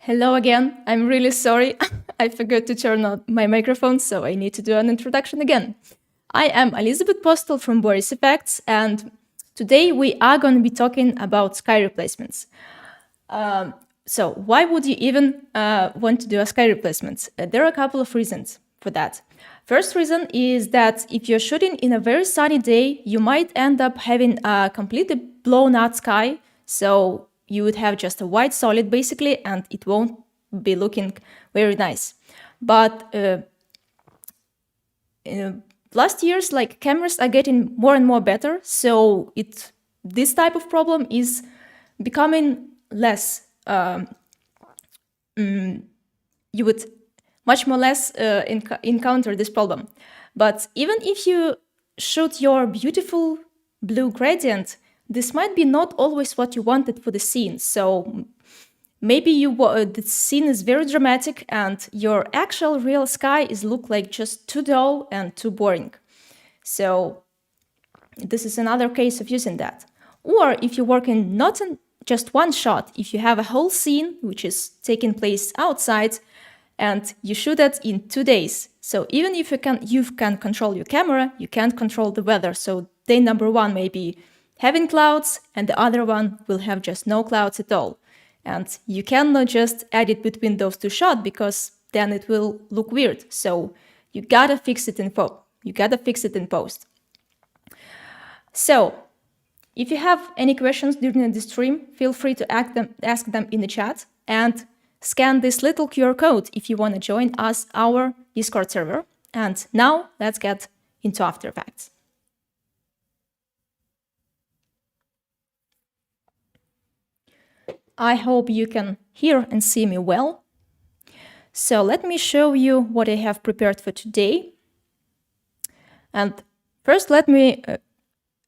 Hello again. I'm really sorry. I forgot to turn on my microphone, so I need to do an introduction again. I am Elizabeth Postol from Boris FX, and today we are going to be talking about sky replacements. So why would you even want to do a sky replacement? There are a couple of reasons for that. First reason is that if you're shooting in a very sunny day, you might end up having a completely blown out sky. So you would have just a white solid basically, and it won't be looking very nice. But last years, like cameras are getting more and more better. So this type of problem is becoming less. You would much more less encounter this problem. But even if you shoot your beautiful blue gradient, this might be not always what you wanted for the scene. So maybe the scene is very dramatic and your actual real sky is look like just too dull and too boring. So this is another case of using that. Or if you're working not in just one shot, if you have a whole scene which is taking place outside and you shoot it in 2 days. So even if you can control your camera, you can't control the weather. So day number 1 may be having clouds and the other one will have just no clouds at all. And you cannot just edit between those two shots because then it will look weird. So you gotta fix it in post. So if you have any questions during the stream, feel free to ask them in the chat and scan this little QR code if you want to join our Discord server. And now let's get into After Effects. I hope you can hear and see me well. So let me show you what I have prepared for today. And first, let me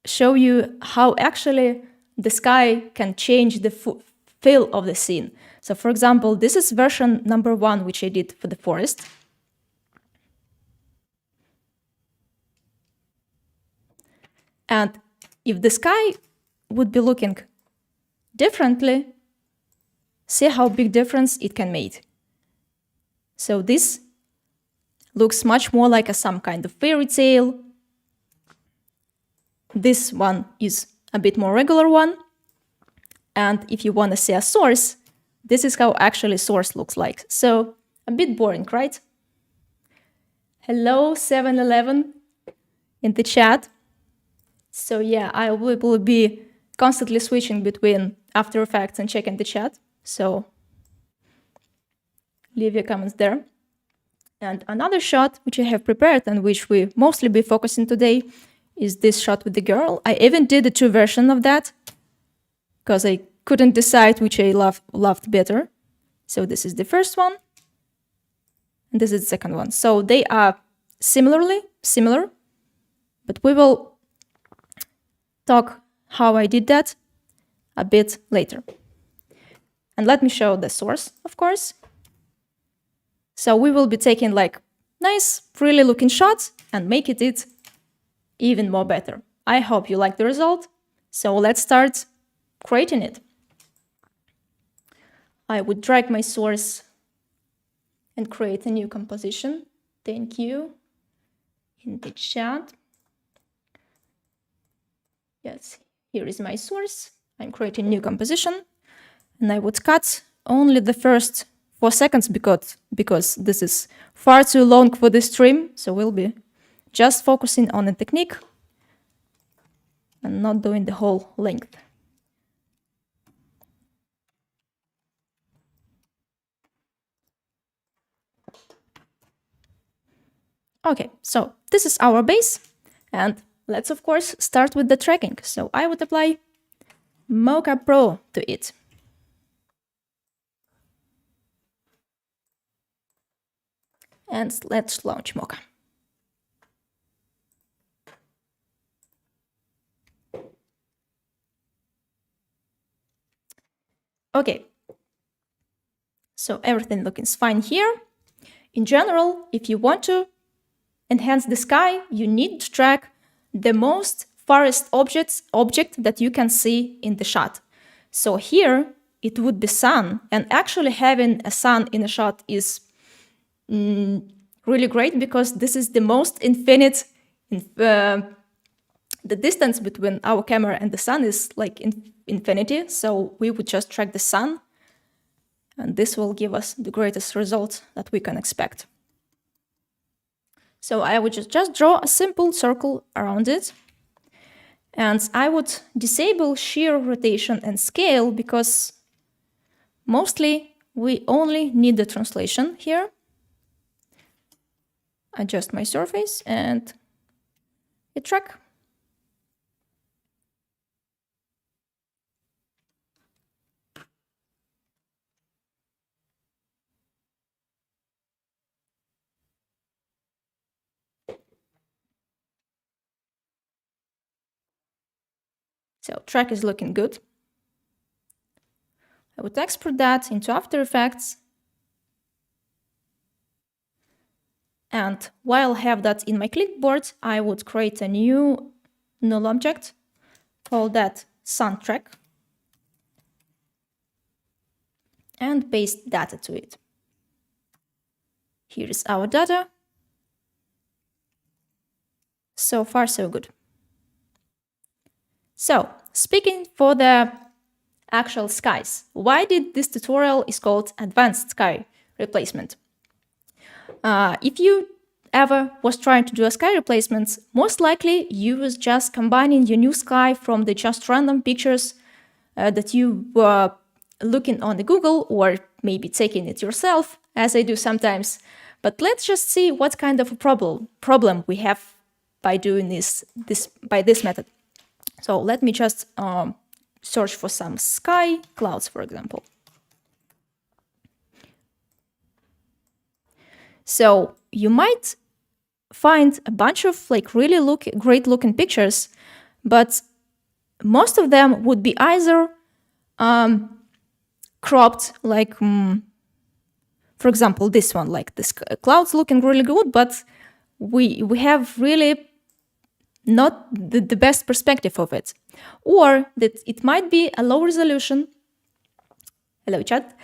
show you how actually the sky can change the feel of the scene. So for example, this is version number 1, which I did for the forest. And if the sky would be looking differently, see how big difference it can make. So this looks much more like some kind of fairy tale. This one is a bit more regular one. And if you want to see a source, this is how actually source looks like. So a bit boring, right? Hello, 7-Eleven in the chat. So yeah, I will be constantly switching between After Effects and checking the chat. So leave your comments there. And another shot which I have prepared and which we mostly be focusing today is this shot with the girl. I even did the 2 versions of that because I couldn't decide which I loved better. So this is the first one, and this is the second one. So they are similar, but we will talk how I did that a bit later. And let me show the source, of course. So we will be taking like nice, really looking shots and making it even more better. I hope you like the result. So let's start creating it. I would drag my source and create a new composition. Thank you. In the chat. Yes, here is my source. I'm creating a new composition. And I would cut only the first 4 seconds because this is far too long for the stream. So we'll be just focusing on the technique and not doing the whole length. Okay, so this is our base, and let's of course start with the tracking. So I would apply Mocha Pro to it. And let's launch Mocha. Okay, so everything looks fine here. In general, if you want to enhance the sky, you need to track the most farthest object that you can see in the shot. So here it would be sun. And actually having a sun in a shot is really great because this is the most infinite, the distance between our camera and the sun is like infinity. So we would just track the sun and this will give us the greatest result that we can expect. So I would just draw a simple circle around it. And I would disable shear rotation and scale because mostly we only need the translation here. Adjust my surface and hit track. So track is looking good. I would export that into After Effects. And while I have that in my clipboard, I would create a new null object, call that sun track, and paste data to it. Here is our data. So far, so good. So, speaking for the actual skies, why did this tutorial is called Advanced Sky Replacement? If you ever was trying to do a sky replacement, most likely you was just combining your new sky from the just random pictures that you were looking on the Google or maybe taking it yourself, as I do sometimes. But let's just see what kind of a problem we have by doing this by this method. So let me just search for some sky clouds, for example. So you might find a bunch of like really great looking pictures, but most of them would be either cropped, like for example this one, like this clouds looking really good, but we have really not the best perspective of it, or that it might be a low resolution. Hello chat.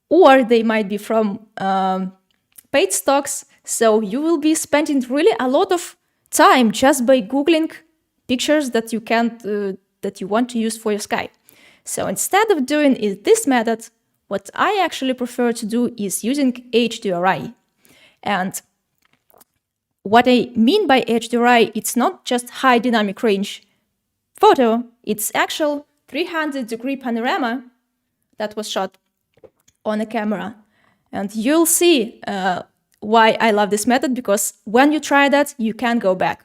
Or they might be from paid stocks, so you will be spending really a lot of time just by Googling pictures that you can't, that you want to use for your sky. So instead of doing this method, what I actually prefer to do is using HDRI. And what I mean by HDRI, it's not just high dynamic range photo, it's actual 300-degree panorama that was shot on a camera. And you'll see why I love this method, because when you try that, you can't go back.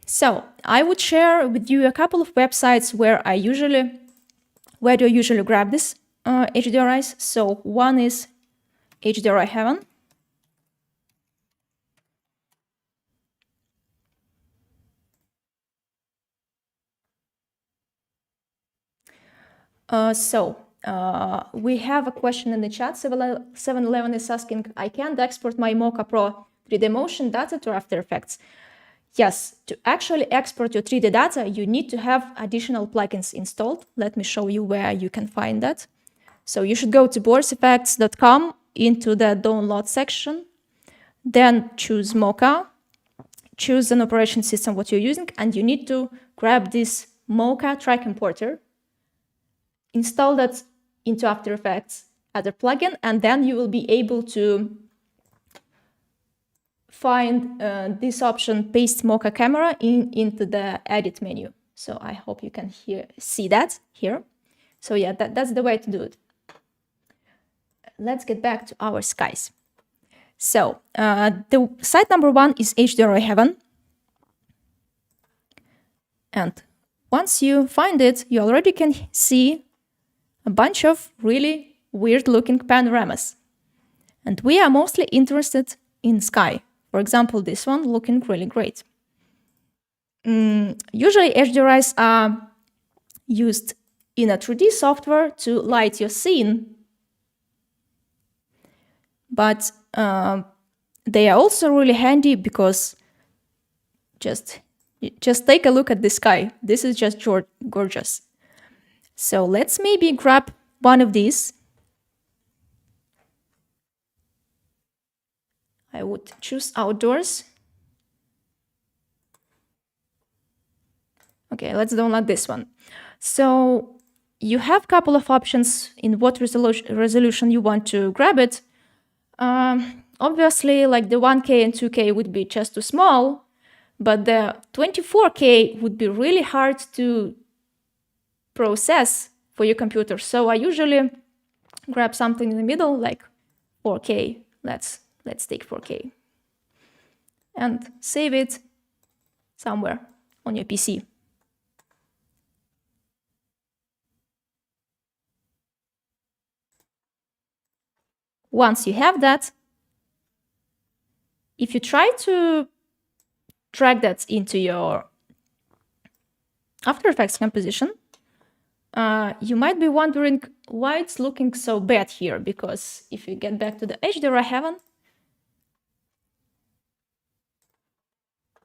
So I would share with you a couple of websites where do I usually grab this HDRIs. So one is HDRI Heaven. We have a question in the chat. 711 is asking, I can't export my Mocha Pro 3D motion data to After Effects. Yes, to actually export your 3D data, you need to have additional plugins installed. Let me show you where you can find that. So you should go to borisfx.com into the download section, then choose Mocha, choose an operation system what you're using, and you need to grab this Mocha track importer, install that into After Effects as a plugin, and then you will be able to find this option, paste Mocha camera into the edit menu. So I hope you can see that here. So yeah, that's the way to do it. Let's get back to our skies. So the site number one is HDRI Heaven. And once you find it, you already can see a bunch of really weird looking panoramas. And we are mostly interested in sky. For example, this one looking really great. Usually HDRIs are used in a 3D software to light your scene, but they are also really handy because just take a look at the sky. This is just gorgeous. So let's maybe grab one of these. I would choose outdoors. Okay, let's download this one. So you have a couple of options in what resolution you want to grab it. Obviously, like the 1K and 2K would be just too small, but the 24K would be really hard to process for your computer. So I usually grab something in the middle, like 4K. Let's take 4K and save it somewhere on your PC. Once you have that, if you try to drag that into your After Effects composition, you might be wondering why it's looking so bad here, because if you get back to the HDRI heaven,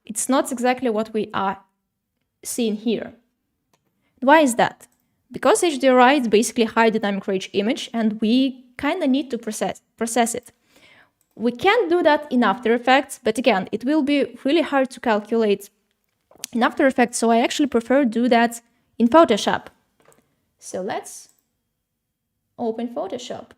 it's not exactly what we are seeing here. Why is that? Because HDRI is basically high dynamic range image, and we kind of need to process it. We can do that in After Effects, but again, it will be really hard to calculate in After Effects, so I actually prefer to do that in Photoshop. So let's open Photoshop.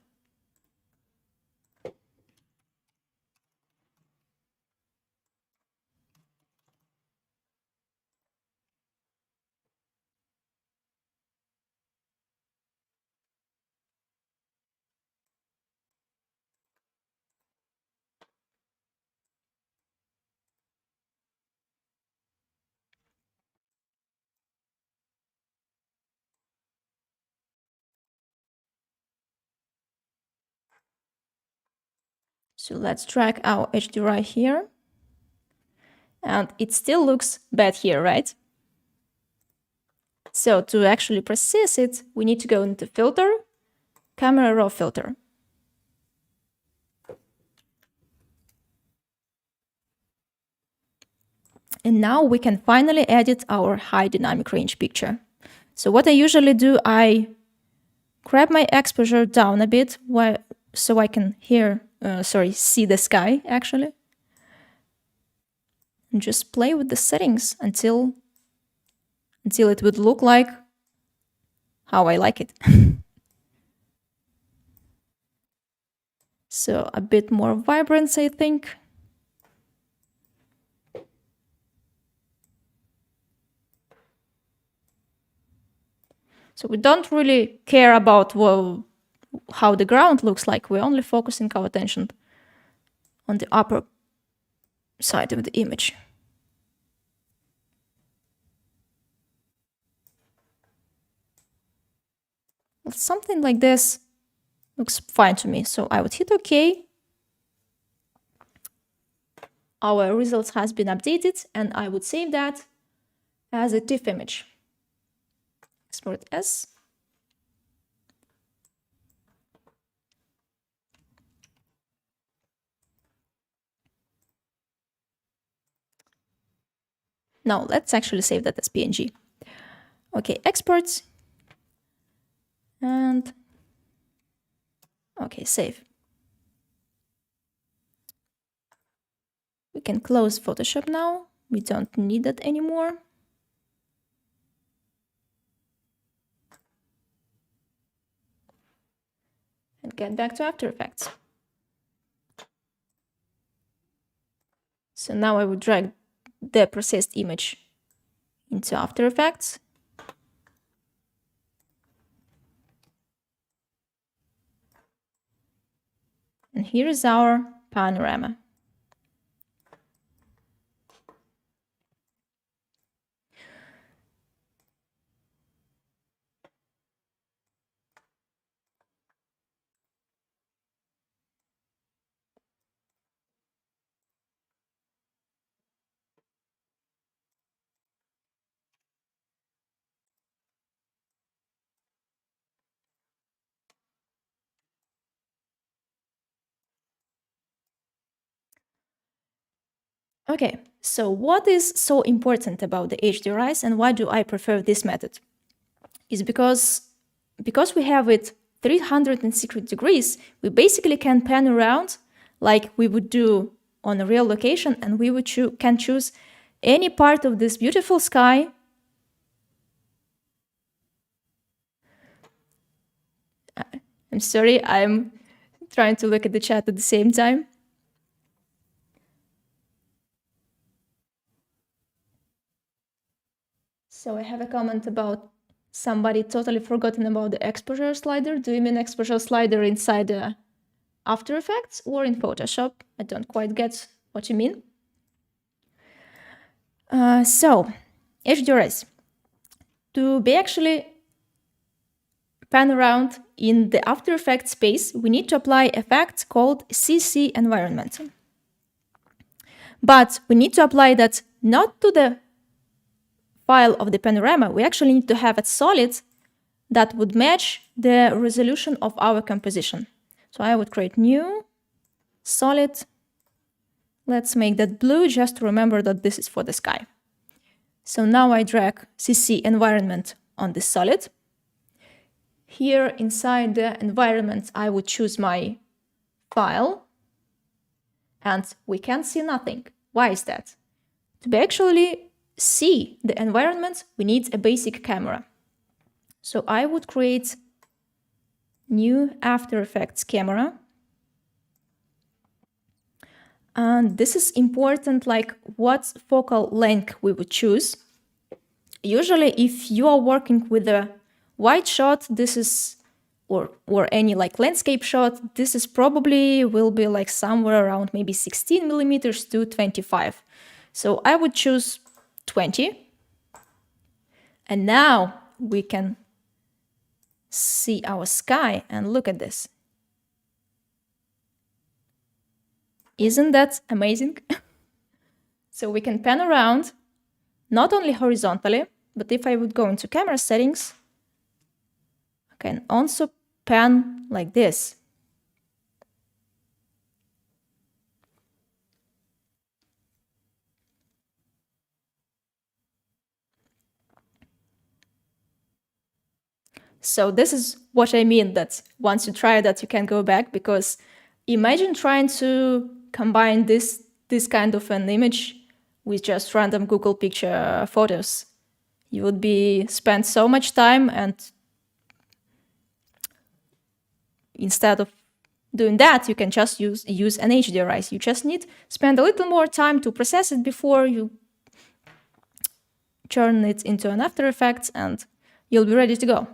So let's drag our HDRI here. And it still looks bad here, right? So to actually process it, we need to go into Filter, Camera Raw Filter. And now we can finally edit our high dynamic range picture. So what I usually do, I grab my exposure down a bit so I can see the sky actually. And just play with the settings until it would look like how I like it. So a bit more vibrance, I think. So we don't really care about how the ground looks like. We're only focusing our attention on the upper side of the image. Something like this looks fine to me. So I would hit OK. Our results has been updated, and I would save that as a TIFF image. Export as. No, let's actually save that as PNG. Okay, exports. And okay, save. We can close Photoshop now. We don't need that anymore. And get back to After Effects. So now I would drag the processed image into After Effects. And here is our panorama. Okay, so what is so important about the HDRIs and why do I prefer this method? Is because because we have it 360 degrees, we basically can pan around like we would do on a real location, and we would can choose any part of this beautiful sky. I'm sorry, I'm trying to look at the chat at the same time. So I have a comment about somebody totally forgotten about the exposure slider. Do you mean exposure slider inside After Effects or in Photoshop? I don't quite get what you mean. So, HDRs. To be actually pan around in the After Effects space, we need to apply effect called CC environment. But we need to apply that not to the file of the panorama. We actually need to have it solid that would match the resolution of our composition. So I would create new, solid. Let's make that blue just to remember that this is for the sky. So now I drag CC environment on the solid. Here inside the environment, I would choose my file, and we can't see nothing. Why is that? To actually see the environment, we need a basic camera. So I would create new After Effects camera. And this is important, like what focal length we would choose. Usually, if you are working with a wide shot, this is, or any like landscape shot, this is probably will be like somewhere around maybe 16 millimeters to 25. So I would choose 20. And now we can see our sky and look at this. Isn't that amazing? So we can pan around, not only horizontally, but if I would go into camera settings, I can also pan like this. So this is what I mean, that once you try that, you can go back, because imagine trying to combine this kind of an image with just random Google picture photos. You would be spend so much time, and instead of doing that, you can just use an HDRI. You just need spend a little more time to process it before you turn it into an After Effects, and you'll be ready to go.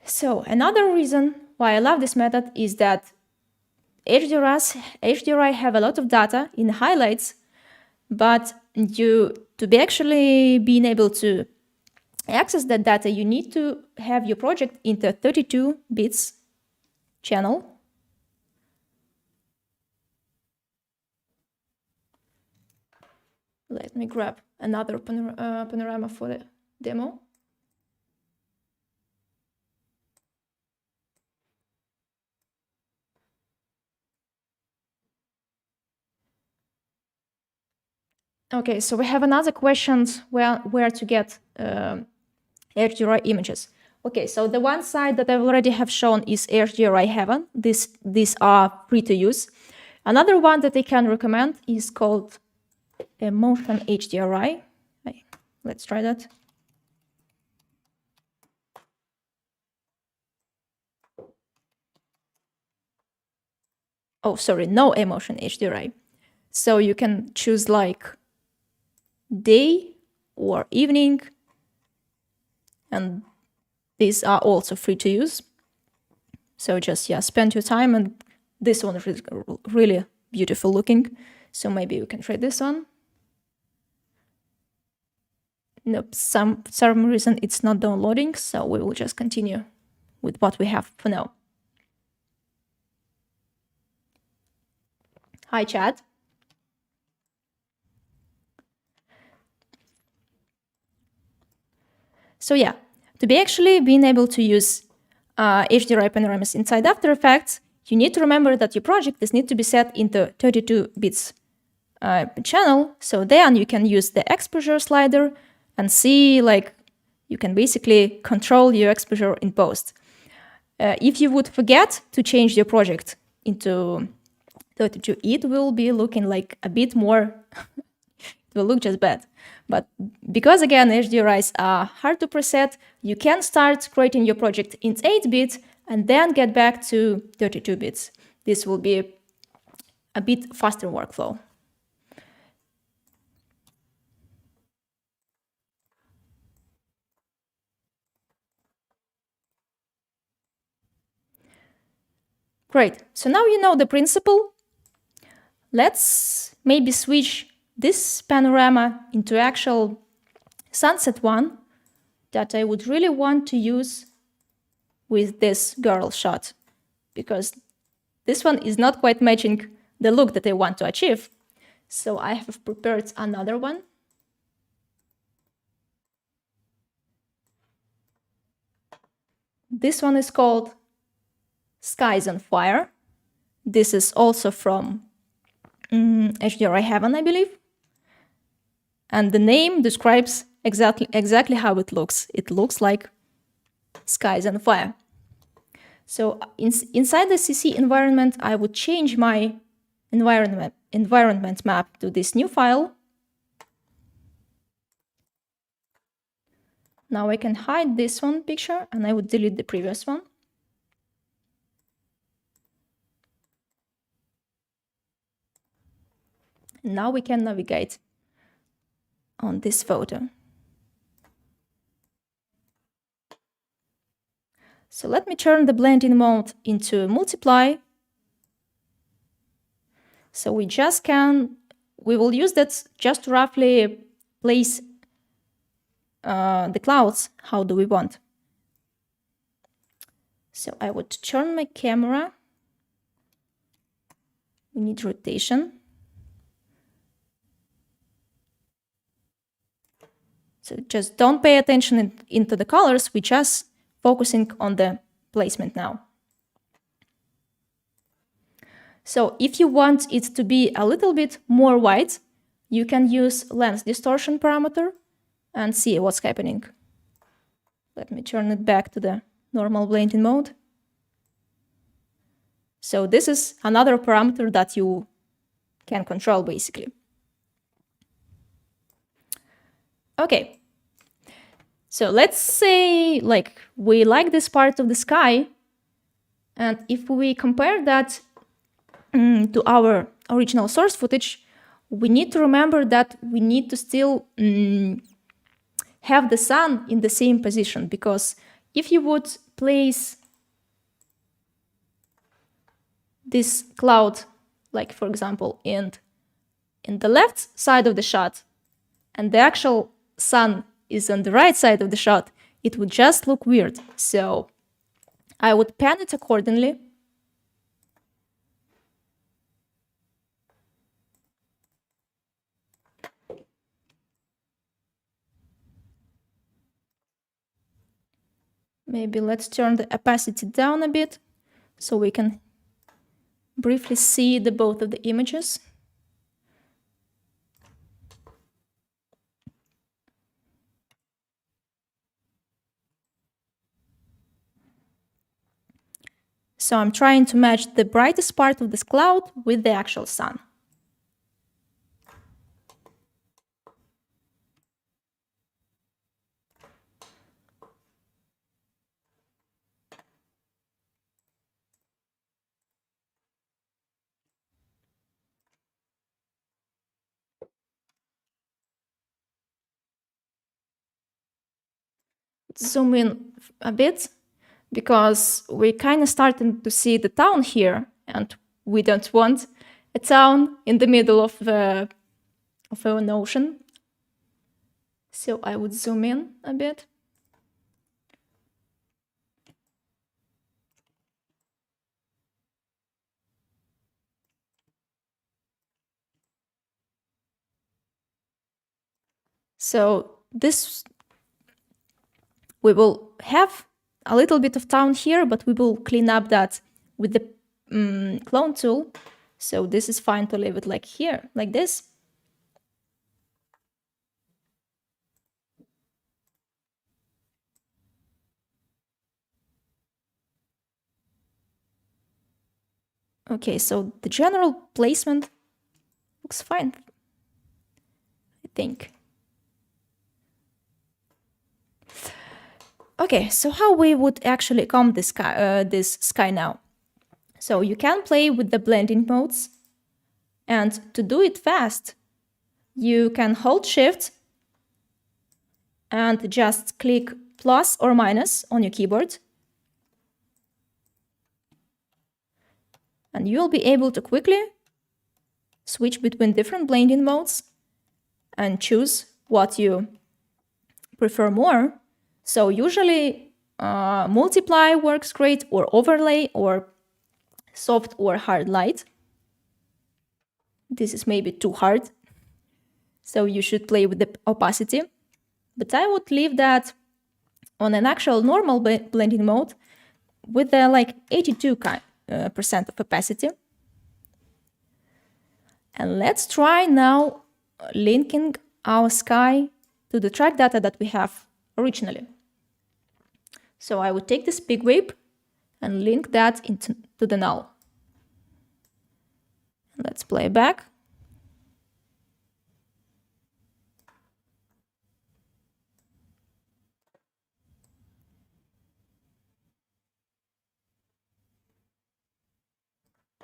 So another reason why I love this method is that HDRI have a lot of data in highlights, but to be actually being able to access that data, you need to have your project into 32 bits channel. Let me grab another panorama for the demo. Okay, so we have another question, where to get HDRI images. Okay, so the one site that I already have shown is HDRI Heaven. These are free to use. Another one that I can recommend is called Mocha HDRI. Let's try that. Oh, sorry, no Emotion HDRI. So you can choose like day or evening, and these are also free to use. So just spend your time, and this one is really beautiful looking. So maybe we can try this one. Nope, some reason it's not downloading, so we will just continue with what we have for now. Hi, chat. So yeah, to be actually being able to use HDRI panoramas inside After Effects, you need to remember that your project does need to be set into 32 bits channel. So then you can use the exposure slider and see like You can basically control your exposure in post. If you would forget to change your project into 32, it will be looking like a bit more, it will look just bad. But because again, HDRIs are hard to preset, you can start creating your project in 8-bit and then get back to 32 bits. This will be a bit faster workflow. Great, so now you know the principle. Let's maybe switch this panorama into actual sunset one that I would really want to use with this girl shot, because this one is not quite matching the look that I want to achieve. So I have prepared another one. This one is called Skies on Fire. This is also from HDRI Heaven, I believe. And the name describes exactly how it looks. It looks like skies on fire. So inside the CC environment, I would change my environment map to this new file. Now I can hide this one picture and I would delete the previous one. And now we can navigate on this photo. So let me turn the blending mode into multiply. So we will use that just to roughly place the clouds. How do we want? So I would turn my camera. We need rotation. So just don't pay attention into the colors. We're just focusing on the placement now. So if you want it to be a little bit more white, you can use lens distortion parameter and see what's happening. Let me turn it back to the normal blending mode. So this is another parameter that you can control basically. Okay, so let's say we like this part of the sky, and if we compare that to our original source footage, we need to remember that we need to still have the sun in the same position, because if you would place this cloud, like for example, in the left side of the shot, and the actual sun is on the right side of the shot, it would just look weird. So I would pan it accordingly. Maybe let's turn the opacity down a bit so we can briefly see both of the images. So I'm trying to match the brightest part of this cloud with the actual sun. Zoom in a bit, because we're kind of starting to see the town here, and we don't want a town in the middle of an ocean. So I would zoom in a bit. So this, we will have a little bit of town here, but we will clean up that with the clone tool. So this is fine to leave it like here, like this. Okay, so the general placement looks fine, I think. Okay, so how we would actually comp this sky now? So you can play with the blending modes, and to do it fast, you can hold Shift and just click plus or minus on your keyboard. And you'll be able to quickly switch between different blending modes and choose what you prefer more. So usually multiply works great, or overlay, or soft or hard light. This is maybe too hard, so you should play with the opacity. But I would leave that on an actual normal blending mode with like 82% of opacity. And let's try now linking our sky to the track data that we have originally. So I would take this big whip and link that into the null. Let's play back.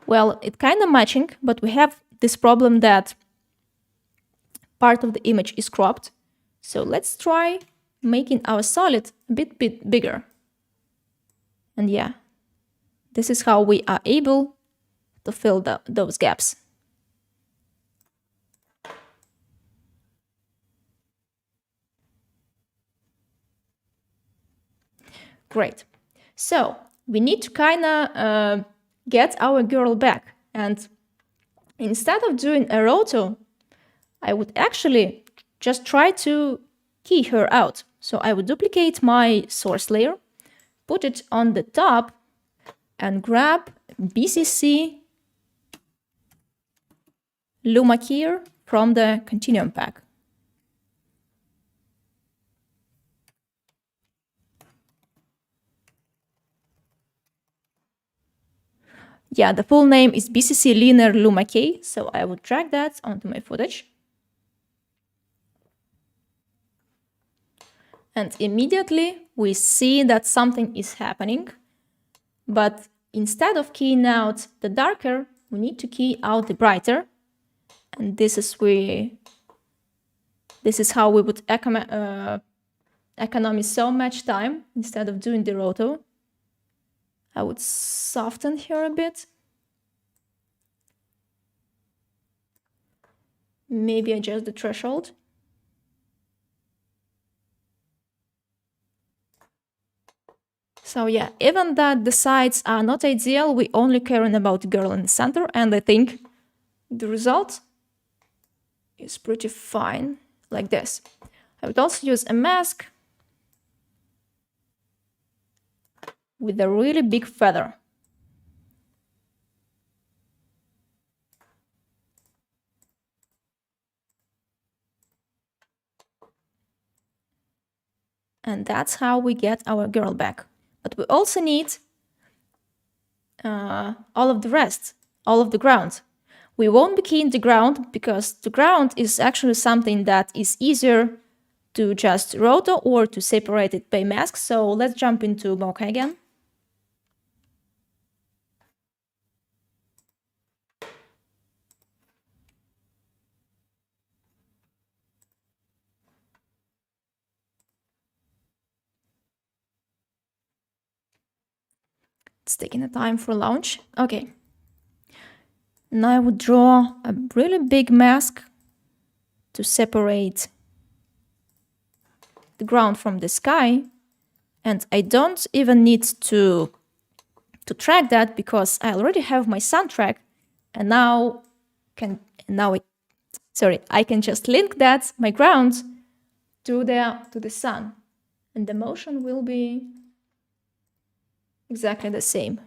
Well, it's kind of matching, but we have this problem that part of the image is cropped. So let's try making our solid a bit bigger. And yeah, this is how we are able to fill those gaps. Great. So we need to kind of get our girl back. And instead of doing a roto, I would actually just try to key her out. So I would duplicate my source layer, put it on the top, and grab BCC Luma keyer from the Continuum pack. Yeah, the full name is BCC Linear Luma Key, so I would drag that onto my footage. And immediately we see that something is happening, but instead of keying out the darker, we need to key out the brighter. And this is how we would economize so much time instead of doing the roto. I would soften here a bit. Maybe adjust the threshold. So yeah, even that the sides are not ideal, we only caring about the girl in the center, and I think the result is pretty fine, like this. I would also use a mask with a really big feather. And that's how we get our girl back. But we also need all of the rest, all of the ground. We won't be keying the ground because the ground is actually something that is easier to just roto or to separate it by mask. So let's jump into Mocha again. It's taking a time for launch. Okay. Now I would draw a really big mask to separate the ground from the sky. And I don't even need to track that because I already have my sun track, and I can just link that, my ground, to the sun, and the motion will be exactly the same.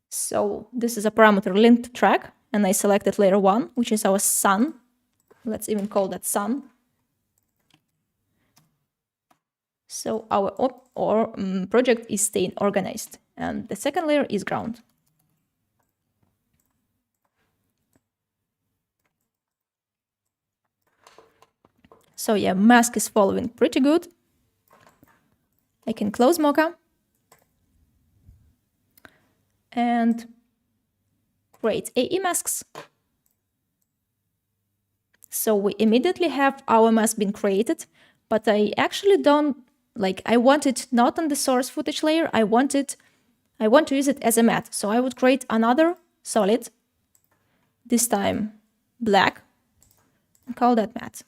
So this is a parameter linked track, and I selected layer 1, which is our sun. Let's even call that sun. So our project is staying organized, and the second layer is ground. So yeah, mask is following pretty good. I can close Mocha. And create AE masks. So we immediately have our mask being created, but I actually don't, like, I want it not on the source footage layer, I want to use it as a matte. So I would create another solid, this time black, and call that matte.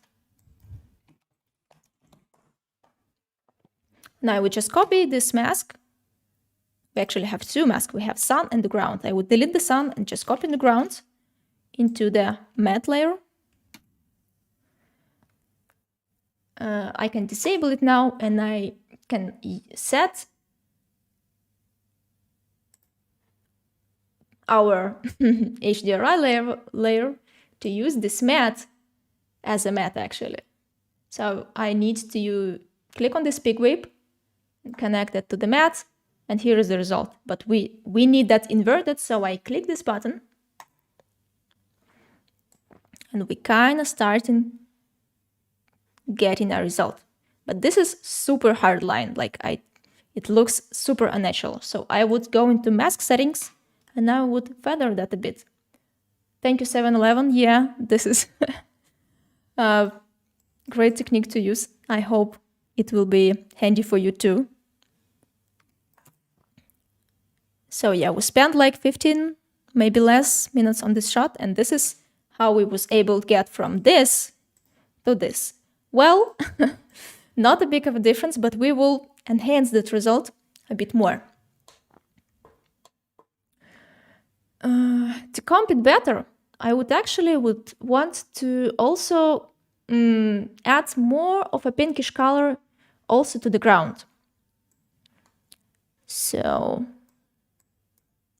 Now we just copy this mask. We actually have two masks. We have sun and the ground. I would delete the sun and just copy the ground into the matte layer. I can disable it now, and I can set our HDRI layer to use this matte as a matte actually. So I need to click on this pig whip, connect it to the matte, and here is the result. But we need that inverted, so I click this button, and we kind of starting getting a result. But this is super hard line, like it looks super unnatural. So I would go into mask settings, and I would feather that a bit. Thank you, 7-Eleven. Yeah, this is a great technique to use. I hope it will be handy for you too. So yeah, we spent like 15, maybe less minutes on this shot, and this is how we was able to get from this to this. Well, not a big of a difference, but we will enhance that result a bit more. To comp it better, I would want to also add more of a pinkish color also to the ground. So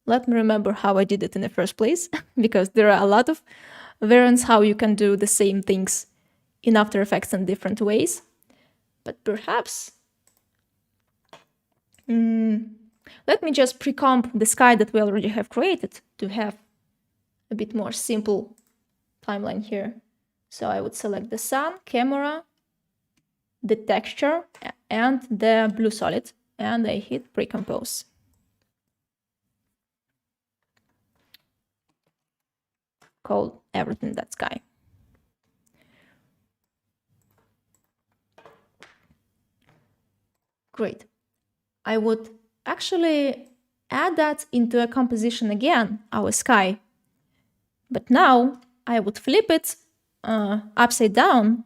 let me remember how I did it in the first place, because there are a lot of variants how you can do the same things in After Effects in different ways. But perhaps let me just pre-comp the sky that we already have created to have a bit more simple timeline here. So I would select the sun, camera, the texture, and the blue solid, and I hit pre-compose. Call everything that sky. Great. I would actually add that into a composition again, our sky. But now I would flip it upside down,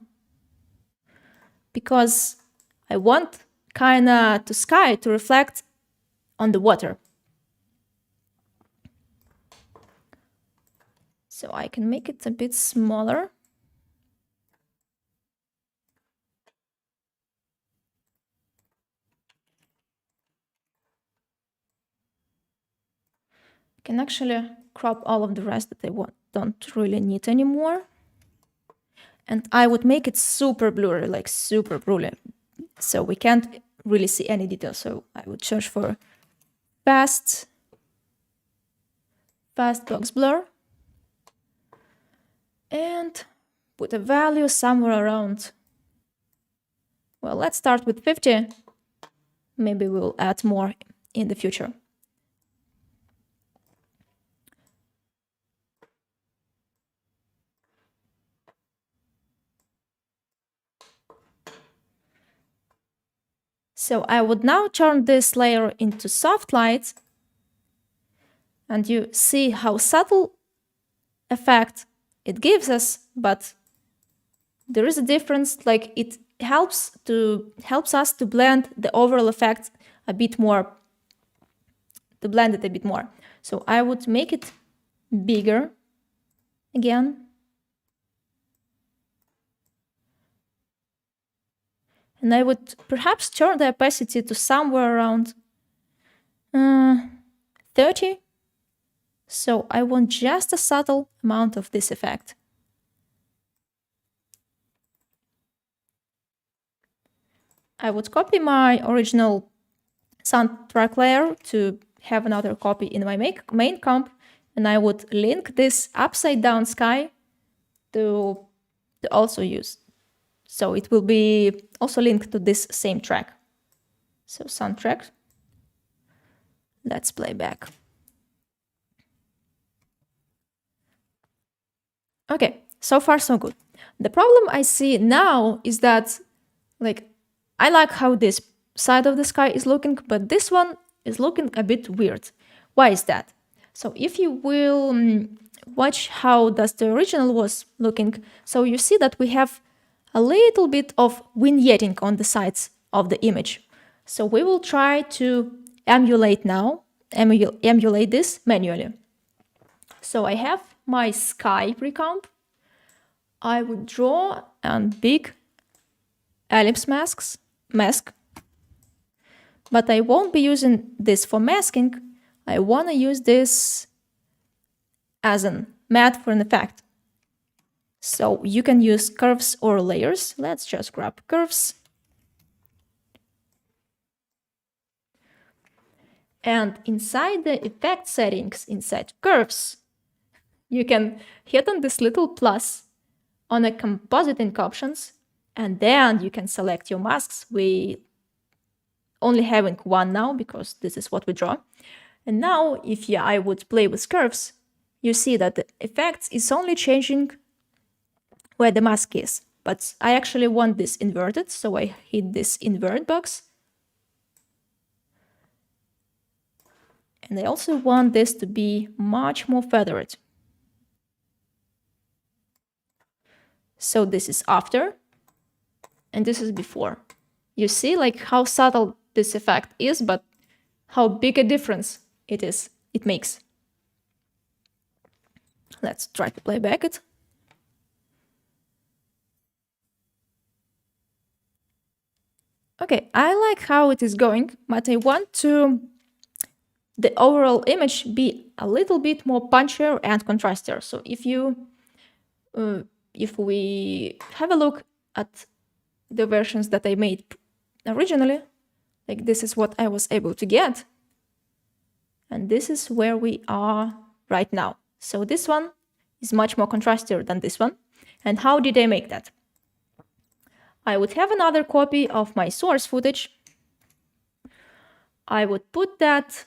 because I want kinda the sky to reflect on the water. So I can make it a bit smaller. I can actually crop all of the rest that I don't really need anymore. And I would make it super blurry, like super blurry, so we can't really see any details. So I would search for fast box blur and put a value somewhere around, well, let's start with 50. Maybe we'll add more in the future. So I would now turn this layer into soft light, and you see how subtle effect it gives us, but there is a difference, like it helps us to blend the overall effect a bit more, to blend it a bit more. So I would make it bigger again. And I would perhaps turn the opacity to somewhere around 30. So I want just a subtle amount of this effect. I would copy my original soundtrack layer to have another copy in my main comp, and I would link this upside down sky to also use. So it will be also linked to this same track. So soundtrack. Let's play back. Okay, so far so good. The problem I see now is that, like, I like how this side of the sky is looking, but this one is looking a bit weird. Why is that? So if you will watch how does the original was looking, so you see that we have a little bit of vignetting on the sides of the image. So we will try to emulate this manually. So I have my sky precomp. I would draw a big ellipse mask, but I won't be using this for masking. I want to use this as a matte for an effect. So you can use curves or layers. Let's just grab curves. And inside the effect settings, inside curves, you can hit on this little plus on the compositing options, and then you can select your masks. We only having one now because this is what we draw. And now if I would play with curves, you see that the effects is only changing where the mask is. But I actually want this inverted, so I hit this invert box. And I also want this to be much more feathered. So this is after, and this is before. You see like how subtle this effect is, but how big a difference it makes. Let's try to play back it. Okay, I like how it is going, but I want the overall image be a little bit more punchier and contrastier. So if we have a look at the versions that I made originally, like this is what I was able to get. And this is where we are right now. So this one is much more contrastier than this one. And how did I make that? I would have another copy of my source footage. I would put that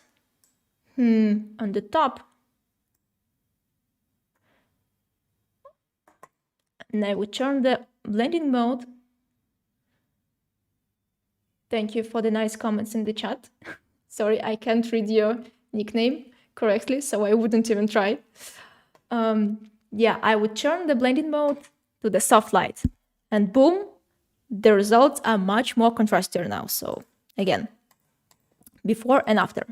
on the top. And I would turn the blending mode. Thank you for the nice comments in the chat. Sorry, I can't read your nickname correctly, so I wouldn't even try. Yeah, I would turn the blending mode to the soft light. And boom, the results are much more contrastier now. So again, before and after.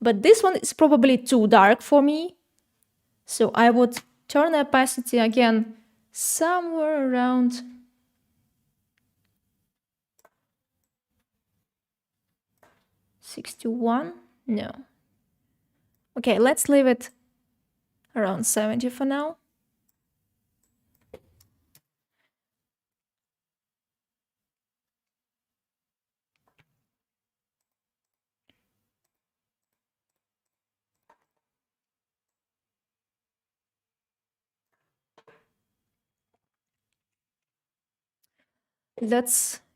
But this one is probably too dark for me. So I would turn the opacity again somewhere around 61. No. Okay, let's leave it around 70 for now.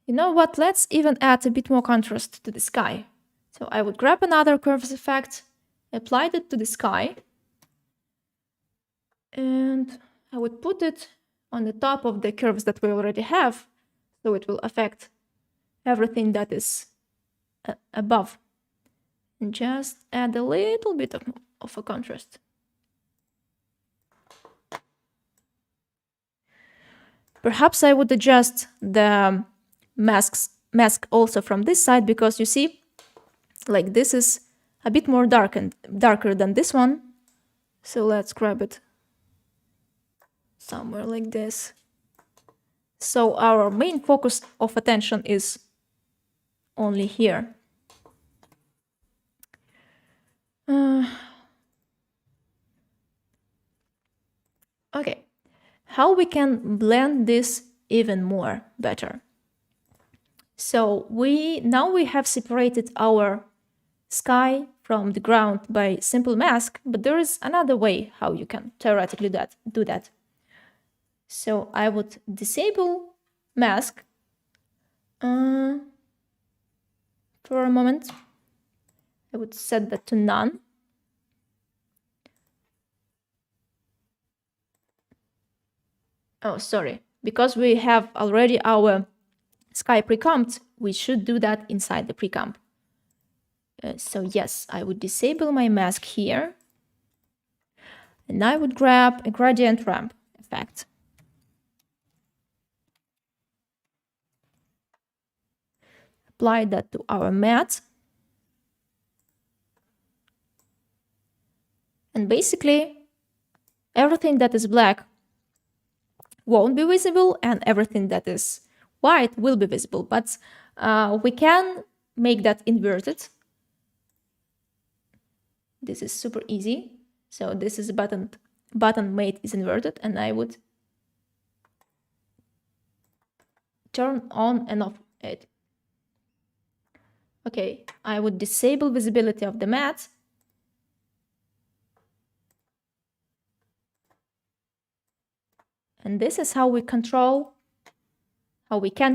You know what, let's even add a bit more contrast to the sky. So I would grab another curves effect, apply it to the sky, and I would put it on the top of the curves that we already have, so it will affect everything that is above. And just add a little bit of a contrast. Perhaps I would adjust the mask also from this side, because you see, like this is a bit more darker than this one. So let's grab it somewhere like this. So our main focus of attention is only here. Okay, how we can blend this even more better? So now we have separated our sky from the ground by simple mask, but there is another way how you can theoretically do that. So I would disable mask for a moment. I would set that to none. Oh, sorry. Because we have already our sky pre-comped, we should do that inside the pre-comp. So yes, I would disable my mask here. And I would grab a gradient ramp effect. Apply that to our matte. And basically, everything that is black won't be visible and everything that is white will be visible. But we can make that inverted. This is super easy. So this is button mate is inverted, and I would turn on and off it. Okay, I would disable visibility of the matte. And this is how we can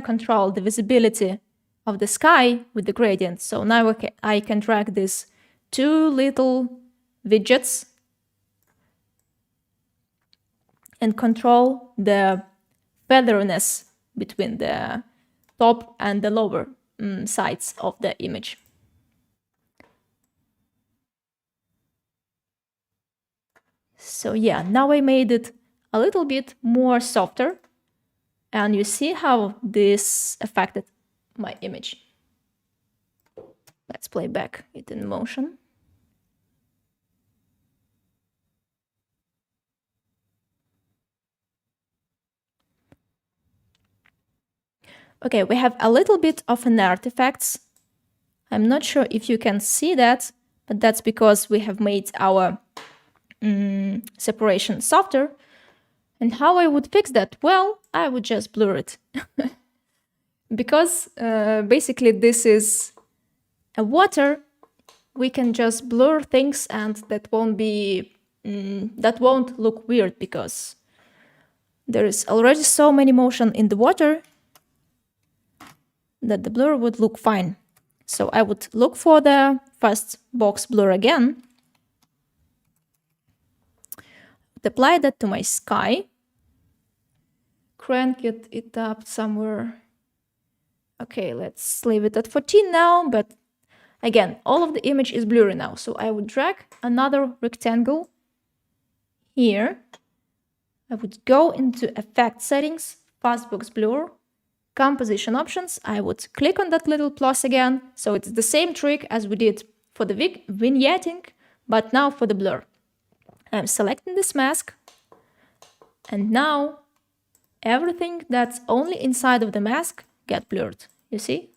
control the visibility of the sky with the gradient. So now I can drag these two little widgets and control the featheriness between the top and the lower sides of the image. So yeah, now I made it a little bit more softer, and you see how this affected my image. Let's play back it in motion. Okay, we have a little bit of an artifacts. I'm not sure if you can see that, but that's because we have made our separation softer. And how I would fix that? Well, I would just blur it. Because basically this is a water, we can just blur things and that won't look weird because there is already so many motion in the water that the blur would look fine. So I would look for the first box blur again, apply that to my sky, crank it up somewhere. Okay, let's leave it at 14 now, but again, all of the image is blurry now. So I would drag another rectangle here. I would go into Effect Settings, Fastbox Blur, Composition Options. I would click on that little plus again. So it's the same trick as we did for the vignetting, but now for the blur. I'm selecting this mask, and now everything that's only inside of the mask get blurred, you see?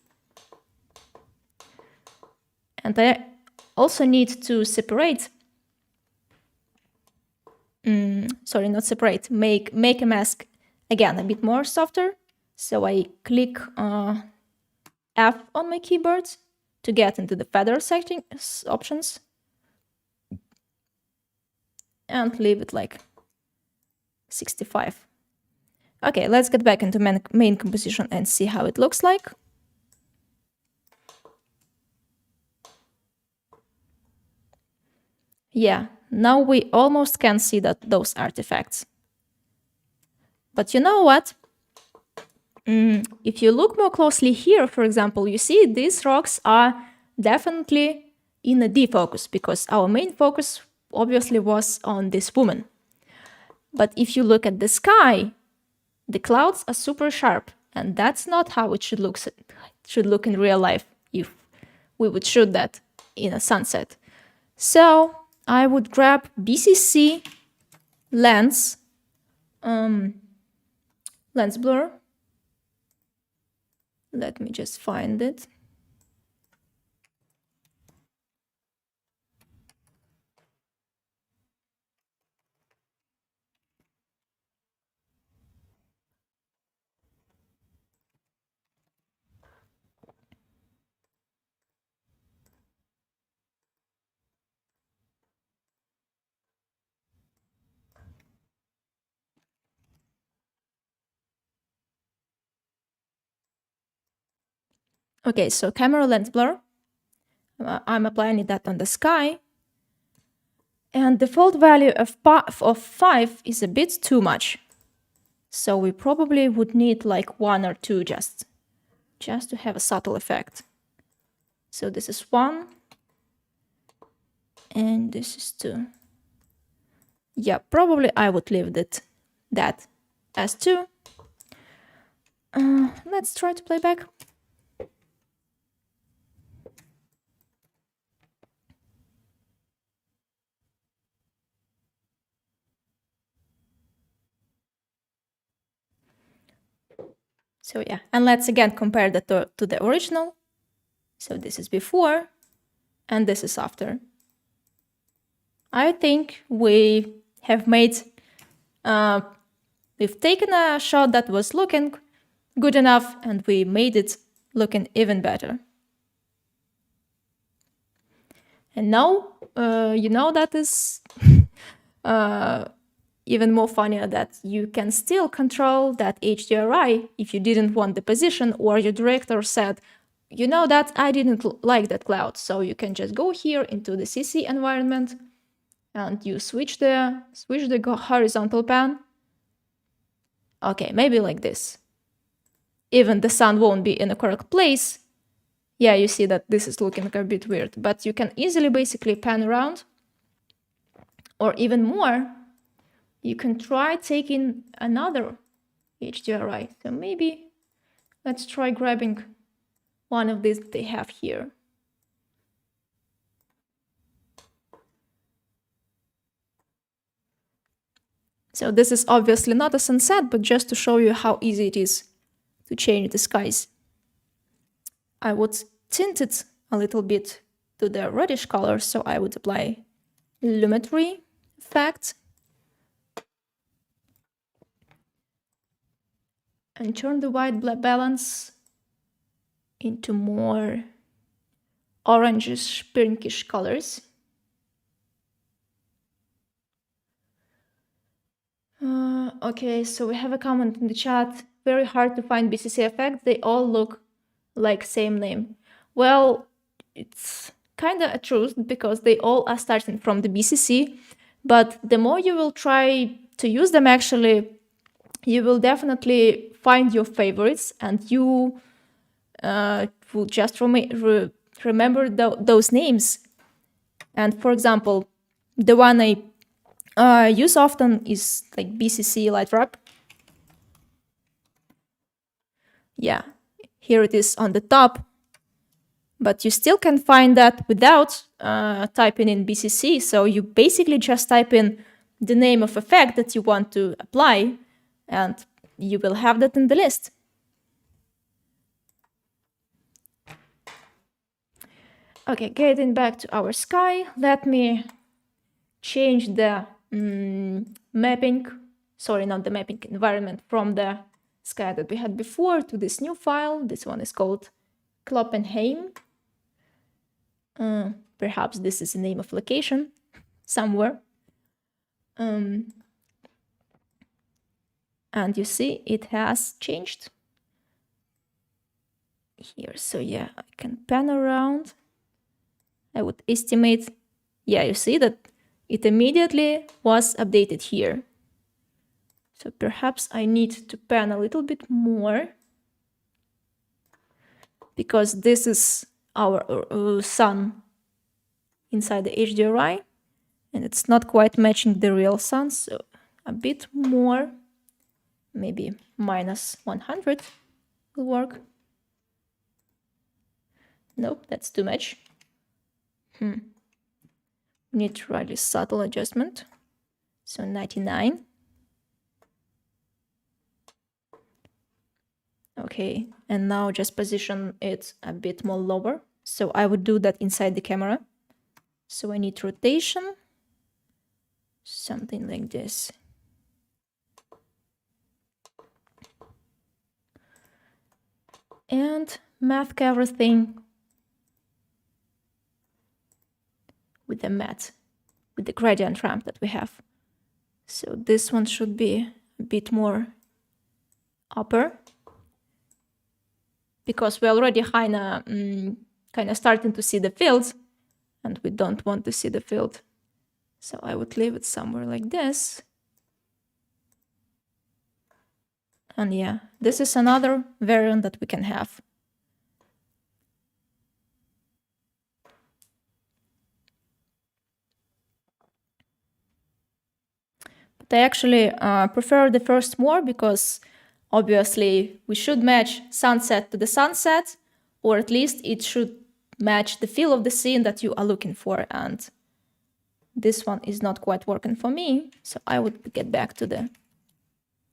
And I also need to separate, make a mask again a bit more softer. So I click F on my keyboard to get into the feather settings options and leave it like 65. Okay, let's get back into main composition and see how it looks like. Yeah, now we almost can see those artifacts. But you know what? If you look more closely here, for example, you see these rocks are definitely in a defocus because our main focus obviously was on this woman. But if you look at the sky, the clouds are super sharp, and that's not how it should look in real life if we would shoot that in a sunset. So I would grab BCC lens, lens blur. Let me just find it. Okay, so camera lens blur. I'm applying that on the sky. And default value of 5 is a bit too much. So we probably would need like 1 or 2 just to have a subtle effect. So this is 1. And this is 2. Yeah, probably I would leave that as 2. Let's try to play back. So yeah, and let's again compare that to the original. So this is before, and this is after. I think we have made, we've taken a shot that was looking good enough, and we made it looking even better. And now, that is even more funnier that you can still control that HDRI if you didn't want the position, or your director said, that I didn't like that cloud. So you can just go here into the CC environment and you switch the horizontal pan. Okay, maybe like this. Even the sun won't be in the correct place. Yeah, you see that this is looking a bit weird, but you can easily basically pan around. Or even more, you can try taking another HDRI. So maybe let's try grabbing one of these they have here. So this is obviously not a sunset, but just to show you how easy it is to change the skies. I would tint it a little bit to the reddish color, so I would apply lumetri effect and turn the white balance into more orangish, pinkish colors. Okay, so we have a comment in the chat. Very hard to find BCC effects. They all look like same name. Well, it's kind of a truth because they all are starting from the BCC, but the more you will try to use them, actually, you will definitely find your favorites, and you will just remember those names. And for example, the one I use often is like BCC light wrap. Yeah, here it is on the top, but you still can find that without typing in BCC. So you basically just type in the name of effect that you want to apply, and you will have that in the list. Okay, getting back to our sky, let me change the mapping, sorry, not the mapping environment, from the sky that we had before to this new file. This one is called Kloppenheim. Perhaps this is the name of location somewhere. And you see it has changed here. So yeah, I can pan around. I would estimate, yeah, you see that it immediately was updated here. So perhaps I need to pan a little bit more, because this is our sun inside the HDRI, and it's not quite matching the real sun. So a bit more, maybe minus 100 will work. Nope, that's too much. Need really subtle adjustment. So 99. Okay, and now just position it a bit more lower. So I would do that inside the camera. So I need rotation, something like this. And mask everything with the matte, with the gradient ramp that we have. So this one should be a bit more upper. because we're already kind of starting to see the fields, and we don't want to see the field. So I would leave it somewhere like this. And yeah, this is another variant that we can have. But I actually prefer the first more because obviously we should match sunset to the sunset, or at least it should match the feel of the scene that you are looking for. And this one is not quite working for me, so I would get back to the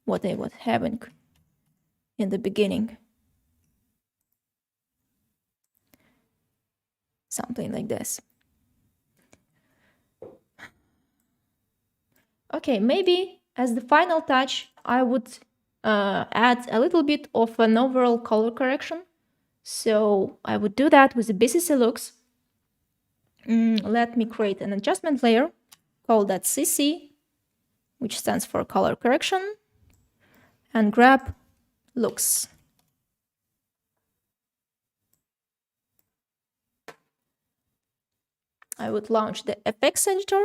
what I was having in the beginning. Something like this. Okay, maybe as the final touch, I would add a little bit of an overall color correction. So I would do that with the BCC looks. Let me create an adjustment layer, call that CC, which stands for color correction, and grab looks. I would launch the FX editor,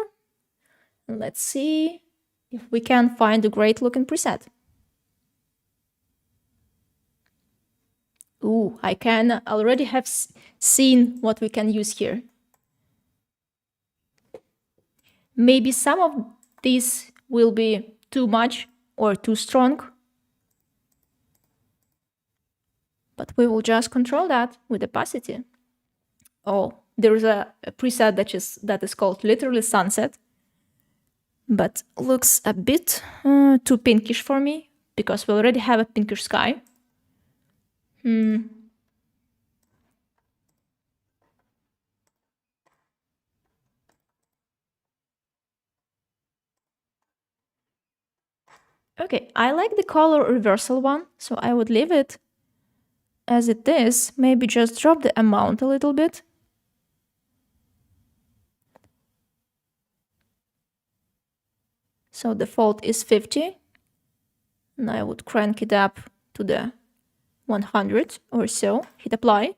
and let's see if we can find a great looking preset. Ooh, I can already have seen what we can use here. Maybe some of these will be too much or too strong, but we will just control that with opacity. Oh, there's a preset that is called literally sunset, but looks a bit too pinkish for me because we already have a pinkish sky. Okay, I like the color reversal one, so I would leave it as it is. Maybe just drop the amount a little bit. So default is 50, and I would crank it up to the 100 or so, hit apply.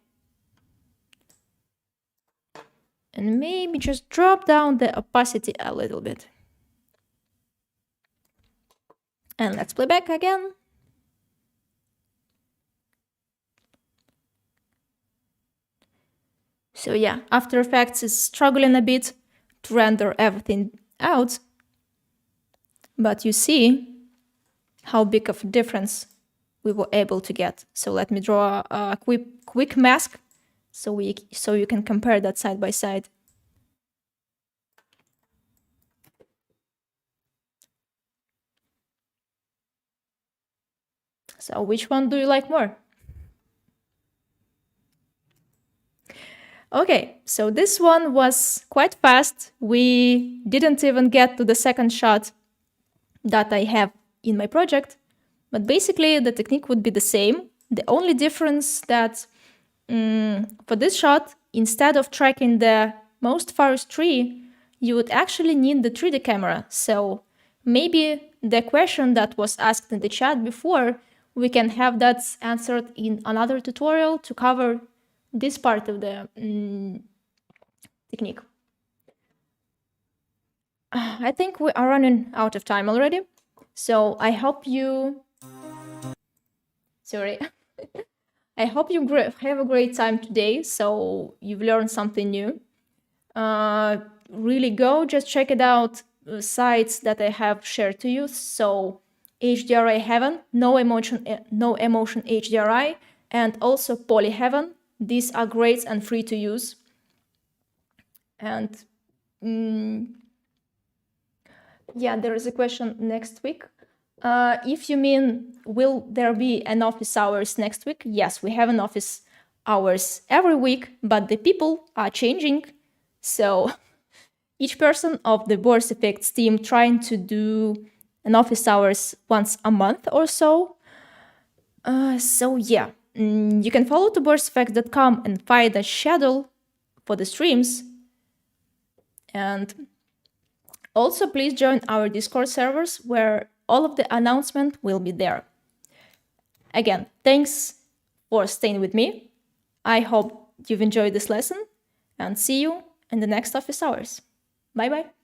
And maybe just drop down the opacity a little bit. And let's play back again. So yeah, After Effects is struggling a bit to render everything out. But you see how big of a difference we were able to get. So let me draw a quick mask so you can compare that side by side. So which one do you like more? Okay, so this one was quite fast. We didn't even get to the second shot that I have in my project, but basically the technique would be the same. The only difference that for this shot, instead of tracking the most farthest tree, you would actually need the 3D camera. So maybe the question that was asked in the chat before, we can have that answered in another tutorial to cover this part of the technique. I think we are running out of time already. So I hope you... Sorry. I hope you have a great time today. So you've learned something new. Really go, just check it out, sites that I have shared to you. So HDRI Heaven, No Emotion HDRI, and also Poly Heaven. These are great and free to use. And yeah, there is a question next week. If you mean, will there be an office hours next week? Yes, we have an office hours every week, but the people are changing. So each person of the Boris FX team trying to do an office hours once a month or so. So yeah, you can follow to borisfx.com and find a schedule for the streams. And also, please join our Discord servers where all of the announcement will be there. Again, thanks or staying with me. I hope you've enjoyed this lesson, and see you in the next office hours. Bye bye.